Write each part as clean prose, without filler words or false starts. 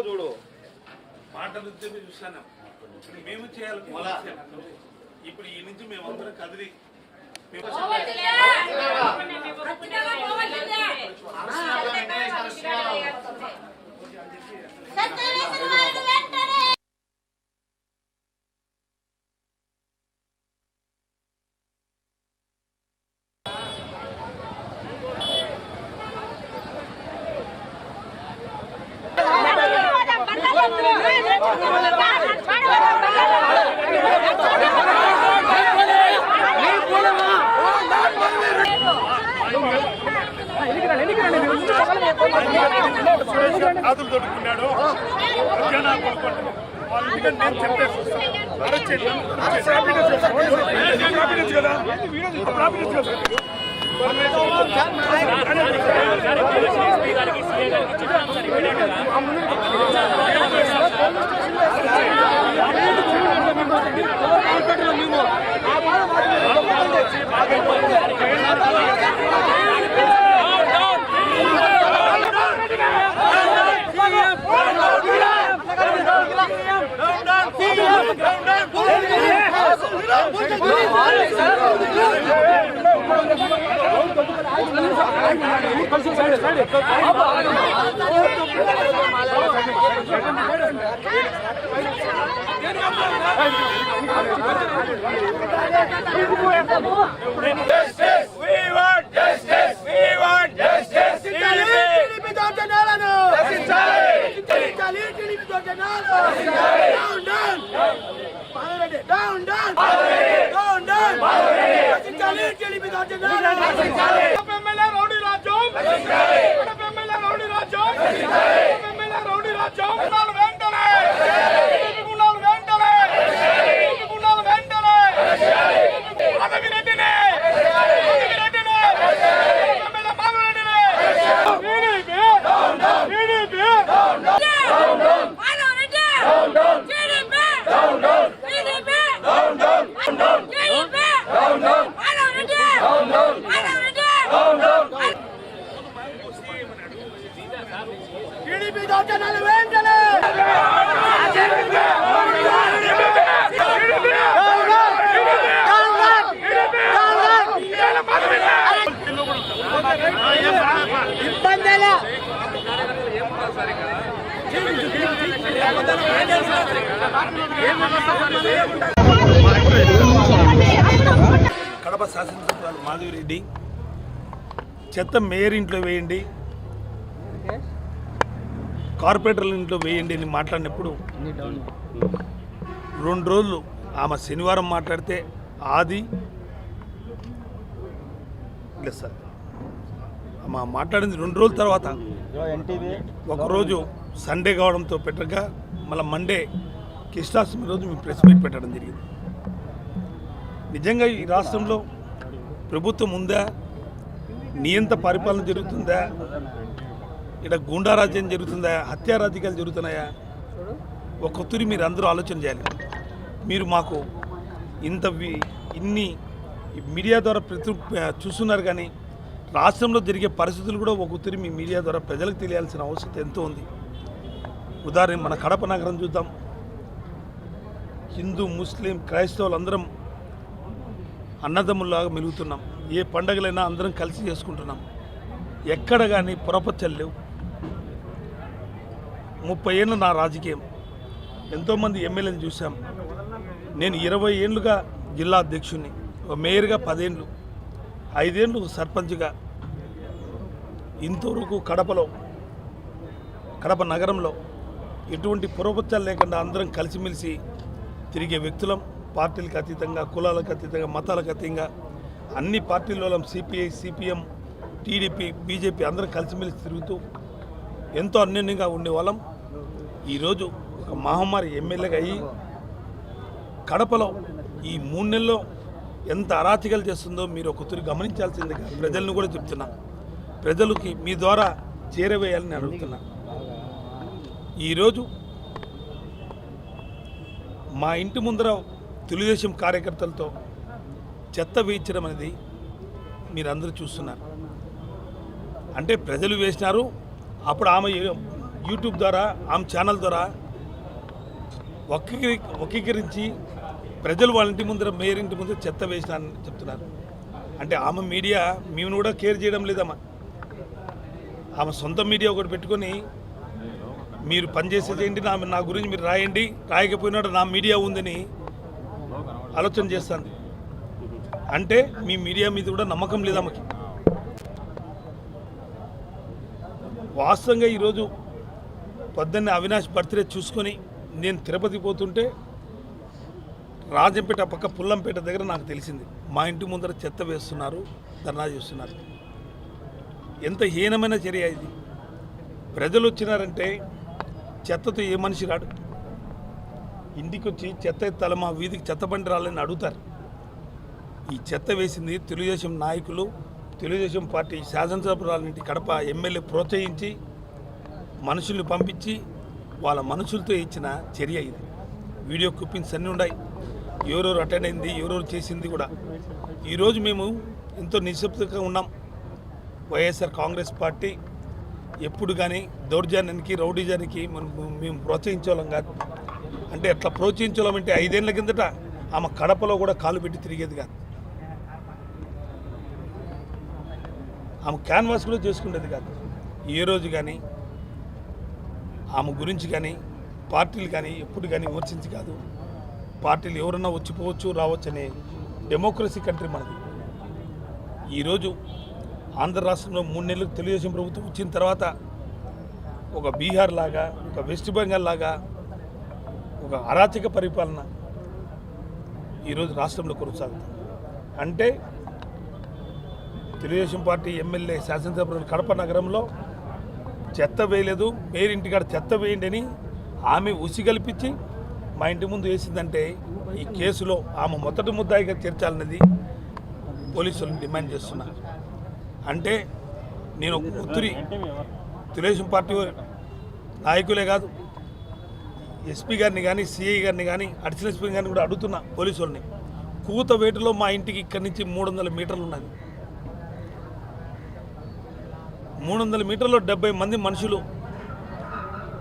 చూడు మాటలు చూసాను మేము చేయాలి. ఇప్పుడు ఈ నుంచి మేమందరం కదిలి ఆదులు దొరుకుతున్నాడు నేను కడప శాసనసభ్యురాలు మాధవిరెడ్డి చెత్త మేయర్ ఇంట్లో వేయండి, కార్పొరేటర్ల ఇంట్లో వేయండి అని మాట్లాడినప్పుడు 2 రోజులు ఆమె శనివారం మాట్లాడితే ఆది లేదు సార్ ఆమె మాట్లాడింది 2 రోజుల తర్వాత ఒకరోజు సండే కావడంతో పెట్టగా మళ్ళీ మండే కృష్ణాష్టమి రోజు మేము ప్రెస్ మీట్ పెట్టడం జరిగింది. నిజంగా ఈ రాష్ట్రంలో ప్రభుత్వం ఉందా, నియంత పరిపాలన జరుగుతుందా, ఇక్కడ గూండారాజ్యం జరుగుతుందా, హత్యా రాజకీయాలు జరుగుతున్నాయా, ఒక్కొక్కరి మీరు అందరూ ఆలోచన చేయాలి. మీరు మాకు ఇన్ని మీడియా ద్వారా చూస్తున్నారు, కానీ రాష్ట్రంలో జరిగే పరిస్థితులు కూడా ఒక్కొక్కరి మీ మీడియా ద్వారా ప్రజలకు తెలియాల్సిన అవసరం ఎంతో ఉంది. ఉదాహరణ మన కడప నగరం చూద్దాం. హిందూ, ముస్లిం, క్రైస్తవులు అందరం అన్నదమ్ముల్లాగా మెలుగుతున్నాం. ఏ పండగలైనా అందరం కలిసి చేసుకుంటున్నాం. ఎక్కడ కానీ పొరపచ్చలు లేవు. 30 ఏళ్ళు నా రాజకీయం, ఎంతోమంది ఎమ్మెల్యేలు చూసాం. నేను 20 ఏళ్ళుగా జిల్లా అధ్యక్షుడిని, మేయర్గా 10 ఏళ్ళు, 5 ఏళ్ళు సర్పంచ్గా. ఇంతవరకు కడప నగరంలో ఎటువంటి పొరపచ్చలు లేకుండా అందరం కలిసిమెలిసి తిరిగే వ్యక్తులం. పార్టీలకు అతీతంగా, కులాలకు అతీతంగా, మతాలకు అతీతంగా అన్ని పార్టీల సిపిఐ, సిపిఎం, టీడీపీ, బీజేపీ అందరం కలిసిమెలిసి తిరుగుతూ ఎంతో అన్యోన్యంగా ఉండేవాళ్ళం. ఈరోజు ఒక మహమ్మారి ఎమ్మెల్యేగా అయ్యి కడపలో ఈ 3 నెలల్లో ఎంత అరాచకాలు చేస్తుందో మీరు ఒకసారి గమనించాల్సిందిగా ప్రజలను కూడా చెప్తున్నా. ప్రజలకి మీ ద్వారా చేరవేయాలని అడుగుతున్నా. ఈరోజు మా ఇంటి ముందర తెలుగుదేశం కార్యకర్తలతో చెత్త వేయించడం అనేది మీరందరూ చూస్తున్నారు. అంటే ప్రజలు వేసినారు, అప్పుడు ఆమె యూట్యూబ్ ద్వారా ఆమె ఛానల్ ద్వారా వక్రీకరించి ప్రజలు వాళ్ళ ఇంటి ముందర మేయర్ ఇంటి ముందర చెత్త వేసినారని చెప్తున్నారు. అంటే ఆమె మీడియా మేము కూడా కేర్ చేయడం లేదమ్మా. ఆమె సొంత మీడియా ఒకటి పెట్టుకొని మీరు పనిచేసే చేయండి, నా గురించి మీరు రాయండి, రాయకపోయినాడు నా మీడియా ఉందని ఆలోచన చేస్తుంది. అంటే మీ మీడియా మీద కూడా నమ్మకం లేదు ఆమెకి. వాస్తవంగా ఈరోజు పొద్దున్నే అవినాష్ బర్త్డే చూసుకొని నేను తిరుపతి పోతుంటే రాజంపేట పక్క పుల్లంపేట దగ్గర నాకు తెలిసింది మా ఇంటి ముందర చెత్త వేస్తున్నారు, ధర్నా చేస్తున్నారు. ఎంత హీనమైన చర్య ఇది. ప్రజలు వచ్చినారంటే చెత్తతో ఏ మనిషి రాడు. ఇంటికి వచ్చి చెత్త ఎత్తాలి, మా వీధికి చెత్త బండి రాలని అడుగుతారు. ఈ చెత్త వేసింది తెలుగుదేశం నాయకులు, తెలుగుదేశం పార్టీ శాసనసభ్యురాలింటి కడప ఎమ్మెల్యే ప్రోత్సహించి మనుషుల్ని పంపించి వాళ్ళ మనుషులతో ఇచ్చిన చర్య ఇది. వీడియో క్లిప్పింగ్స్ అన్నీ ఉన్నాయి, ఎవరెవరు అటెండ్ అయింది, ఎవరెవరు చేసింది కూడా. ఈరోజు మేము ఎంతో నిశ్శబ్దంగా ఉన్నాం. వైఎస్ఆర్ కాంగ్రెస్ పార్టీ ఎప్పుడు కానీ దౌర్జన్యానికి రౌడీజానికి మేము ప్రోత్సహించేవాళ్ళం కాదు. అంటే అట్లా ప్రోత్సహించాలంటే 5 ఏళ్ల కిందట ఆమె కడపలో కూడా కాలు పెట్టి తిరిగేది కాదు. ఆమె క్యాన్వాస్ కూడా చేసుకునేది కాదు. ఏ రోజు కానీ ఆమె గురించి కానీ పార్టీలు కానీ ఎప్పుడు కానీ విమర్శించి కాదు. పార్టీలు ఎవరన్నా వచ్చిపోవచ్చు రావచ్చు అనే డెమోక్రసీ కంట్రీ మనది. ఈరోజు ఆంధ్ర రాష్ట్రంలో 3 నెలలకు తెలుగుదేశం ప్రభుత్వం వచ్చిన తర్వాత ఒక బీహార్ లాగా, ఒక వెస్ట్ బెంగాల్ లాగా ఒక అరాచక పరిపాలన ఈరోజు రాష్ట్రంలో కొనసాగుతుంది. అంటే తెలుగుదేశం పార్టీ ఎమ్మెల్యే శాసనసభ్యులు కడప నగరంలో చెత్త వేయలేదు, మేయర్ ఇంటికాడ చెత్త వేయండి అని ఆమె ఉసి కల్పించి మా ఇంటి ముందు వేసిందంటే ఈ కేసులో ఆమె మొదటి ముద్దాయిగా చేర్చాలన్నది పోలీసులను డిమాండ్ చేస్తున్నా. అంటే నేను ఉత్తరి తెలుగుదేశం పార్టీ నాయకులే కాదు, ఎస్పీ గారిని కానీ సిఐ గారిని కానీ అడిషనల్ ఎస్పీ గారిని కూడా అడుగుతున్నా పోలీసుల్ని. కూతవేటులో మా ఇంటికి ఇక్కడి నుంచి 300 మీటర్లు ఉన్నది. 300 మీటర్లో 70 మంది మనుషులు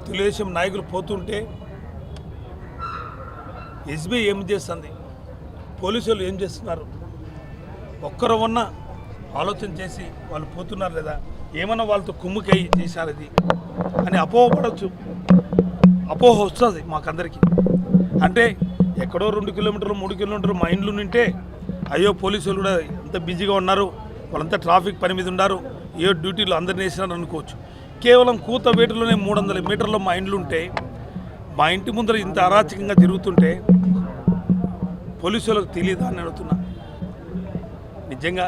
తెలుగుదేశం నాయకులు పోతుంటే ఎస్బీ ఏం చేస్తుంది, పోలీసులు ఏం చేస్తున్నారు? ఒక్కరు ఉన్న ఆలోచన చేసి వాళ్ళు పోతున్నారు లేదా, ఏమన్నా వాళ్ళతో కుమ్ముకై చేశారు అది అని అపోహపడవచ్చు. అపోహ వస్తుంది మాకందరికీ. అంటే ఎక్కడో 2 కిలోమీటర్లు 3 కిలోమీటర్లు మా ఇండ్లు ఉంటే అయ్యో పోలీసులు కూడా ఎంత బిజీగా ఉన్నారు, వాళ్ళంతా ట్రాఫిక్ పని మీద ఉన్నారు, ఏ డ్యూటీలు అందరినీ వేసినారు అనుకోవచ్చు. కేవలం కూతవేటులోనే 300 మీటర్లో మా ఇండ్లు ఉంటే, మా ఇంటి ముందర ఇంత అరాచకంగా తిరుగుతుంటే పోలీసులకు తెలియదా అని అడుగుతున్నా. నిజంగా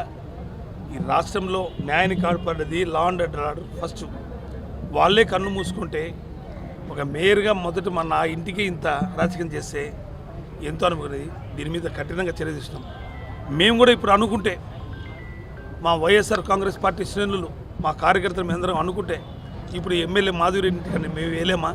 ఈ రాష్ట్రంలో న్యాయాన్ని కాపాడేది లా అండ్ ఆర్డర్. ఫస్ట్ వాళ్ళే కన్ను మూసుకుంటే, ఒక మేయర్గా మొదట నా ఇంటికి ఇంత అరాచకం చేస్తే ఎంతో అనుకునేది. దీని మీద కఠినంగా చర్య తీసుకున్నాం. మేము కూడా ఇప్పుడు అనుకుంటే, మా వైఎస్ఆర్ కాంగ్రెస్ పార్టీ శ్రేణులు మా కార్యకర్తలు మేమందరం అనుకుంటే ఇప్పుడు ఎమ్మెల్యే మాధురి ఇంటికన్నా మేము వేయలేమా?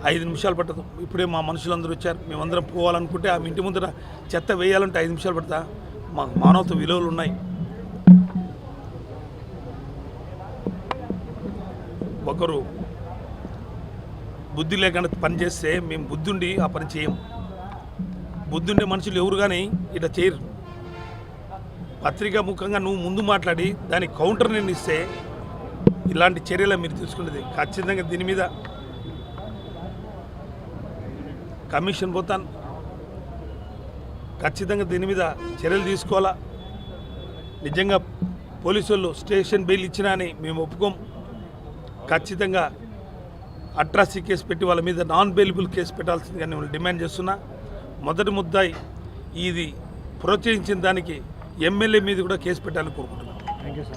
5 నిమిషాలు పట్టదు. ఇప్పుడే మా మనుషులందరూ వచ్చారు, మేమందరం పోవాలనుకుంటే ఆ ఇంటి ముందర చెత్త వేయాలంటే 5 నిమిషాలు పడతా. మాకు మానవత విలువలు ఉన్నాయి. ఒకరు బుద్ధి లేకుండా పని చేస్తే మేము బుద్ధుండి ఆ పని చేయం. బుద్ధుండే మనుషులు ఎవరు కానీ ఇట్లా చేయరు. పత్రికా ముఖంగా నువ్వు ముందు మాట్లాడి దానికి కౌంటర్ నేను ఇస్తే ఇలాంటి చర్యలు మీరు తీసుకునేది. ఖచ్చితంగా దీని మీద కమిషన్ పోతాను, ఖచ్చితంగా దీని మీద చర్యలు తీసుకోవాలా. నిజంగా పోలీసు వాళ్ళు స్టేషన్ బెయిల్ ఇచ్చినా అని మేము ఒప్పుకోం. ఖచ్చితంగా అట్రాసిటీ కేసు పెట్టి వాళ్ళ మీద నాన్ బెయిలబుల్ కేసు పెట్టాల్సిందిగా నేను డిమాండ్ చేస్తున్నా. మొదటి ముద్దాయి ఇది ప్రోత్సహించిన దానికి ఎమ్మెల్యే మీద కూడా కేసు పెట్టాలని కోరుకుంటున్నాను. Thank you sir.